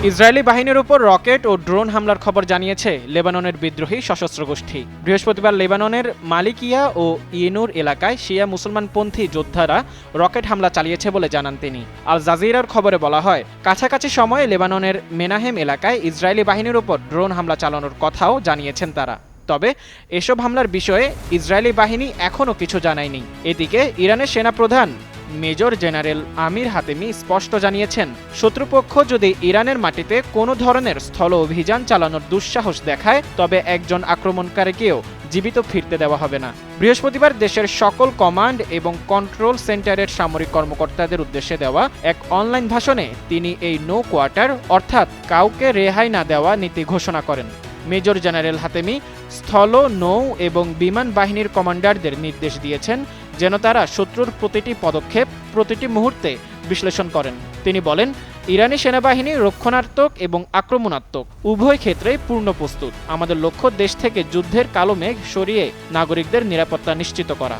Israeli বাহিনীর উপর rocket ও drone হামলার খবর জানিয়েছে লেবাননের বিদ্রোহী সশস্ত্র গোষ্ঠী। বৃহস্পতিবার লেবাননের মালিকিয়া ও ইয়েনুর এলাকায় শিয়া মুসলমানপন্থী যোদ্ধারা রকেট হামলা চালিয়েছে বলে জানান তিনি। আল জাজিরার খবরে বলা হয়, কাছাকাছি সময়ে লেবাননের মেনাহেম এলাকায় ইসরায়েলি বাহিনীর উপর ড্রোন হামলা চালানোর কথাও জানিয়েছেন তারা। তবে এসব হামলার বিষয়ে ইসরায়েলি বাহিনী এখনও কিছু জানায়নি। এদিকে ইরানের সেনাপ্রধান মেজর জেনারেল আমির হাতেমি স্পষ্ট জানিয়েছেন, শত্রুপক্ষ যদি ইরানের মাটিতে কোনো ধরনের স্থল অভিযান চালানোর দুঃসাহস দেখায় তবে একজন আক্রমণকারীকেও জীবিত ফিরতে দেওয়া হবে না। বৃহস্পতিবার দেশের সকল কমান্ড এবং কন্ট্রোল সেন্টারের সামরিক কর্মকর্তাদের উদ্দেশ্যে দেওয়া এক অনলাইন ভাষণে তিনি এই নো কোয়ার্টার অর্থাৎ কাউকে রেহাই না দেওয়া নীতি ঘোষণা করেন। মেজর জেনারেল হাতেমি স্থল, নৌ এবং বিমান বাহিনীর কমান্ডারদের নির্দেশ দিয়েছেন যেন তারা শত্রুর প্রতিটি পদক্ষেপ প্রতিটি মুহূর্তে বিশ্লেষণ করেন। তিনি বলেন, ইরানি সেনাবাহিনী রক্ষণাত্মক এবং আক্রমণাত্মক উভয় ক্ষেত্রেই পূর্ণ প্রস্তুত। আমাদের লক্ষ্য দেশ থেকে যুদ্ধের কালো মেঘ সরিয়ে নাগরিকদের নিরাপত্তা নিশ্চিত করা।